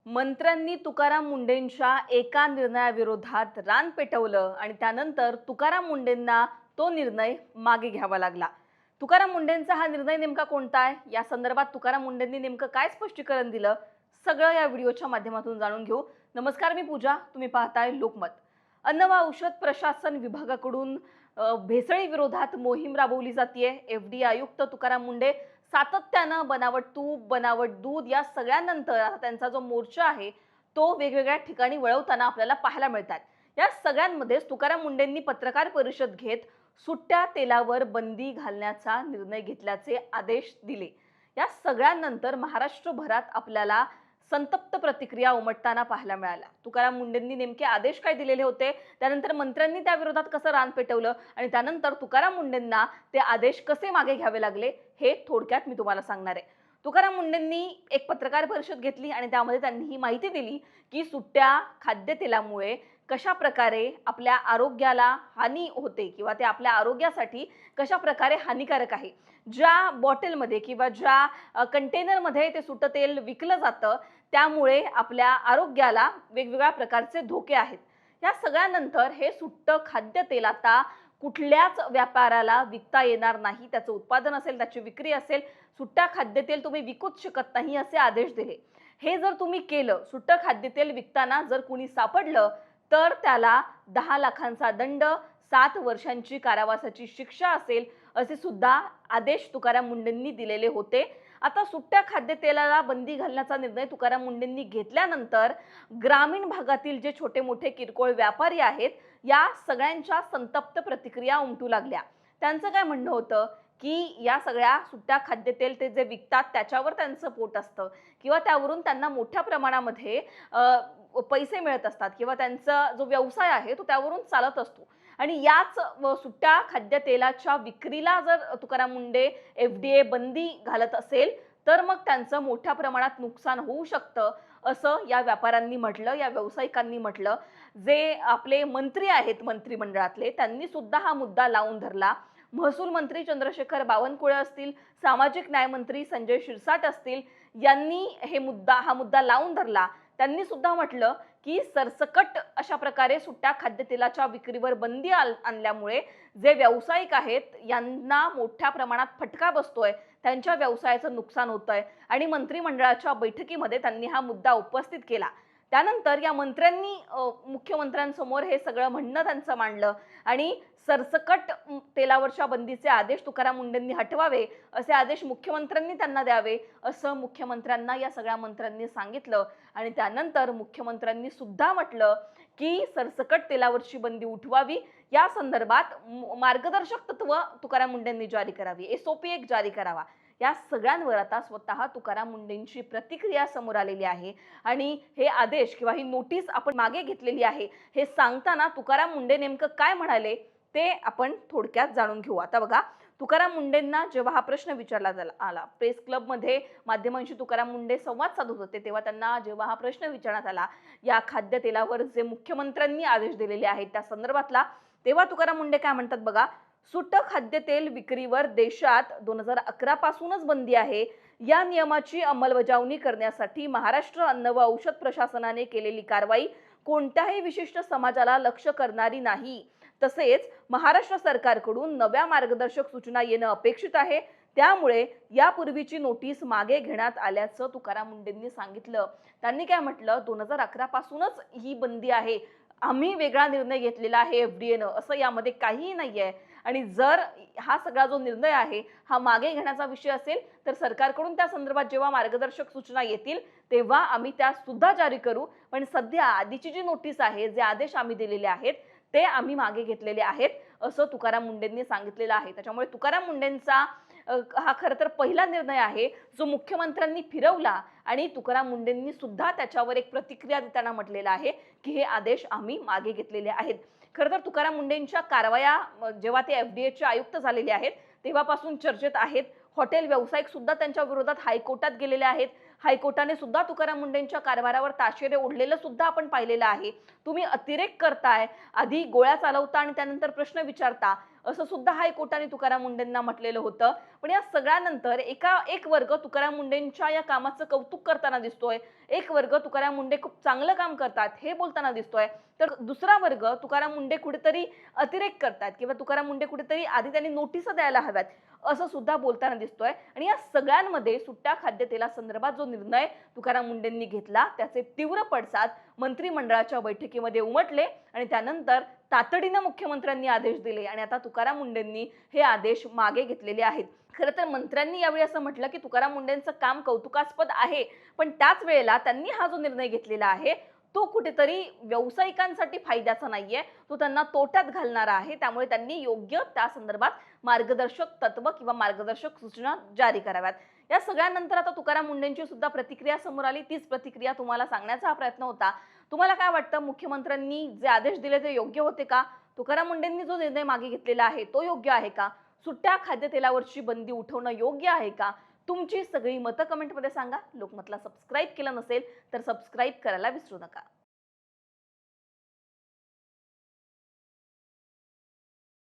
मंत्र्यांनी तुकाराम मुंढेंच्या एका निर्णयाविरोधात रान पेटवलं आणि त्यानंतर तुकाराम मुंढेंना तो निर्णय मागे घ्यावा लागला। तुकाराम मुंढेंचा हा निर्णय नेमका कोणता आहे, या संदर्भात तुकाराम मुंढेंनी नेमकं काय स्पष्टीकरण दिलं, सगळं या व्हिडिओच्या माध्यमातून जाणून घेऊ। नमस्कार, मी पूजा, तुम्ही पाहताय लोकमत। अन्न व औषध प्रशासन विभागाकडून भेसळी विरोधात मोहीम राबवली जाते। एफडीए आयुक्त तुकाराम मुंढे सातत्यानं बनावट तूप, बनावट दूध या सगळ्यानंतर आता त्यांचा जो मोर्चा आहे तो वेगवेगळ्या ठिकाणी वळवताना आपल्याला पाहायला मिळतात। या सगळ्यांमध्ये तुकाराम मुंढेंनी पत्रकार परिषद घेत सुट्ट्या तेलावर बंदी घालण्याचा निर्णय घेतल्याचे आदेश दिले। या सगळ्यानंतर महाराष्ट्रभरात आपल्याला संतप्त प्रतिक्रिया उमटताना पाहायला मिळाल्या। तुकाराम मुंढेंनी नेमके आदेश काय दिलेले होते, त्यानंतर मंत्र्यांनी त्या विरोधात कसं रान पेटवलं आणि त्यानंतर तुकाराम मुंढेंना ते आदेश कसे मागे घ्यावे लागले, हे थोडक्यात मी तुम्हाला सांगणार आहे। तुकाराम मुंढेंनी एक पत्रकार परिषद घेतली आणि त्यामध्ये त्यांनी ही माहिती दिली की सुट्ट्या खाद्यतेलामुळे कशा प्रकारे आपल्या आरोग्याला हानी होते किंवा ते आपल्या आरोग्यासाठी कशा प्रकारे हानिकारक आहे। ज्या बॉटलमध्ये किंवा ज्या कंटेनरमध्ये ते सुट्टं तेल विकलं जातं त्यामुळे आपल्या आरोग्याला वेगवेगळ्या प्रकारचे धोके आहेत। या सगळ्यानंतर हे सुट्टं खाद्यतेल आता कुठल्याच व्यापाऱ्याला विकता येणार नाही, त्याचं उत्पादन असेल, त्याची विक्री असेल, सुट्टा खाद्यतेल तुम्ही विकूच शकत नाही असे आदेश दिले। हे जर तुम्ही केलं, सुट्टं खाद्यतेल विकताना जर कुणी सापडलं तर त्याला 10 लाखांचा दंड, 7 वर्षांची कारावासाची शिक्षा असेल, असे सुद्धा आदेश तुकाराम मुंढेंनी दिलेले होते। आता सुट्ट्या खाद्यतेलाला बंदी घालण्याचा निर्णय तुकाराम मुंढेंनी घेतल्यानंतर ग्रामीण भागातील जे छोटे मोठे किरकोळ व्यापारी आहेत या सगळ्यांच्या संतप्त प्रतिक्रिया उमटू लागल्या। त्यांचं काय म्हणणं होतं की या सगळ्या सुट्ट्या खाद्यतेल ते जे विकतात त्याच्यावर त्यांचं पोट असतं किंवा त्यावरून त्यांना मोठ्या प्रमाणामध्ये पैसे मिळत असतात किंवा त्यांचा जो व्यवसाय आहे तो त्यावरून चालत असतो आणि याच सुट्ट्या खाद्यतेलाच्या विक्रीला जर तुकाराम मुंढे एफडीए बंदी घालत असेल तर मग त्यांचं मोठ्या प्रमाणात नुकसान होऊ शकतं असं या व्यापाऱ्यांनी म्हटलं, या व्यावसायिकांनी म्हटलं। जे आपले मंत्री आहेत मंत्रिमंडळातले त्यांनी सुद्धा हा मुद्दा लावून धरला। महसूल मंत्री चंद्रशेखर बावनकुळे असतील, सामाजिक न्याय मंत्री संजय शिरसाट असतील, यांनी हा मुद्दा लावून धरला। त्यांनी सुद्धा म्हटलं की सरसकट अशा प्रकारे सुट्ट्या खाद्यतेलाच्या विक्रीवर बंदी आणल्यामुळे जे व्यावसायिक आहेत यांना मोठ्या प्रमाणात फटका बसतोय, त्यांच्या व्यवसायाचं नुकसान होतंय आणि मंत्रिमंडळाच्या बैठकीमध्ये त्यांनी हा मुद्दा उपस्थित केला। त्यानंतर या मंत्र्यांनी मुख्यमंत्र्यांसमोर हे सगळं म्हणणं त्यांचं मांडलं आणि सरसकट तेलावरच्या बंदीचे आदेश तुकाराम मुंढेंनी हटवावे, असे आदेश मुख्यमंत्र्यांनी त्यांना द्यावे असं मुख्यमंत्र्यांना या सगळ्या मंत्र्यांनी सांगितलं। आणि त्यानंतर मुख्यमंत्र्यांनी सुद्धा म्हटलं की सरसकट तेलावरची बंदी उठवावी, या संदर्भात मार्गदर्शक तत्व तुकाराम मुंढेंनी जारी करावी, एसओपी एक जारी करावा। या सगळ्यांवर आता स्वतः तुकाराम मुंढेंची प्रतिक्रिया समोर आलेली आहे आणि हे आदेश किंवा ही नोटीस आपण मागे घेतलेली आहे हे सांगताना तुकाराम मुंढे नेमकं काय म्हणाले ते आपण थोडक्यात जाणून घेऊ। आता बघा, तुकाराम मुंढेंना जेव्हा हा प्रश्न विचारला आला, प्रेस क्लबमध्ये माध्यमांशी तुकाराम मुंढे संवाद साधत होते तेव्हा त्यांना जेव्हा हा प्रश्न विचारण्यात आला या खाद्यतेलावर जे मुख्यमंत्र्यांनी आदेश दिलेले आहेत त्या संदर्भातला, तेव्हा तुकाराम मुंढे काय म्हणतात बघा, सुट्टं खाद्यतेल विक्रीवर देशात 2011 पासूनच बंदी आहे। या नियमाची अंमलबजावणी करण्यासाठी महाराष्ट्र अन्न व औषध प्रशासनाने केलेली कारवाई कोणत्याही विशिष्ट समाजाला लक्ष्य करणारी नाही। तसेच महाराष्ट्र सरकारकडून नव्या मार्गदर्शक सूचना येणं अपेक्षित आहे, त्यामुळे यापूर्वीची नोटीस मागे घेण्यात आल्याचं तुकाराम मुंढेंनी सांगितलं। त्यांनी काय म्हटलं, 2011 पासूनच ही बंदी आहे, आम्ही वेगळा निर्णय घेतलेला आहे एफडीएनं, असं यामध्ये काहीही नाहीये। आणि जर हा सगळा जो निर्णय आहे हा मागे घेण्याचा विषय असेल तर सरकारकडून त्या संदर्भात जेव्हा मार्गदर्शक सूचना येतील तेव्हा आम्ही त्या सुद्धा जारी करू, पण सध्या आधीची जी नोटीस आहे, जे आदेश आम्ही दिलेले आहेत ते आम्ही मागे घेतलेले आहेत, असं तुकाराम मुंढेंनी सांगितलेलं आहे। त्याच्यामुळे तुकाराम मुंढेंचा हा खरं तर पहिला निर्णय आहे जो मुख्यमंत्र्यांनी फिरवला आणि तुकाराम मुंढेंनी सुद्धा त्याच्यावर एक प्रतिक्रिया देताना म्हटलेलं आहे की हे आदेश आम्ही मागे घेतलेले आहेत। खरं तर तुकाराम मुंढेंच्या कारवाया जेव्हा ते एफडीएचे आयुक्त झालेले आहेत तेव्हापासून चर्चेत आहेत। हॉटेल व्यावसायिक सुद्धा त्यांच्या विरोधात हायकोर्टात गेलेले आहेत। हायकोर्टाने सुद्धा तुकाराम मुंढेंच्या कारभारावर ताशेरे ओढलेलं सुद्धा आपण पाहिलेलं आहे। तुम्ही अतिरेक करताय, आधी गोळ्या चालवता आणि त्यानंतर प्रश्न विचारता, असं सुद्धा हायकोर्टाने तुकाराम मुंडेंना म्हटलेलं होतं. पण या सगळ्यानंतर एक वर्ग तुकाराम मुंडेंच्या या कामाचं कौतुक करताना दिसतोय. एक वर्ग तुकाराम मुंडे खूप चांगलं काम करतात हे बोलताना दिसतोय. तर दुसरा वर्ग तुकाराम मुंडे कुठेतरी अतिरेक करतात किंवा तुकाराम मुंडे कुठेतरी आधी त्यांनी नोटीसा द्यायला हव्यात असं सुद्धा बोलताना दिसतोय. आणि या सगळ्यांमध्ये सुट्ट्या खाद्यतेलासंदर्भात जो निर्णय तुकाराम मुंडेंनी घेतला त्याचे तीव्र पडसाद मंत्रिमंडळाच्या बैठकीमध्ये उमटले आणि त्यानंतर तातडीनं मुख्यमंत्र्यांनी आदेश दिले आणि आता तुकाराम मुंडेंनी हे आदेश मागे घेतलेले आहेत. खरं तर मंत्र्यांनी यावेळी असं म्हटलं की तुकाराम मुंडेंचं काम कौतुकास्पद आहे, पण त्याच वेळेला त्यांनी हा जो निर्णय घेतलेला आहे तो कुठेतरी व्यावसायिकांसाठी फायद्याचा नाहीये, तो त्यांना तोट्यात घालणारा आहे. त्यामुळे त्यांनी योग्य त्या संदर्भात मार्गदर्शक तत्व किंवा मार्गदर्शक सूचना जारी कराव्यात. या सगळ्यानंतर आता तुकाराम मुंडेंची सुद्धा प्रतिक्रिया समोर आली. तीच प्रतिक्रिया तुम्हाला सांगण्याचा हा प्रयत्न होता. तुम्हाला काय वाटतं, मुख्यमंत्र्यांनी जे आदेश दिले ते योग्य होते का? तुकाराम मुंडेंनी जो निर्णय मागे घेतलेला आहे तो योग्य आहे का? सुट्ट्या खाद्यतेलावरची बंदी उठवणं योग्य आहे का? तुमची सगळी मतं कमेंटमध्ये सांगा. लोकमतला सबस्क्राईब केलं नसेल तर सबस्क्राईब करायला विसरू नका.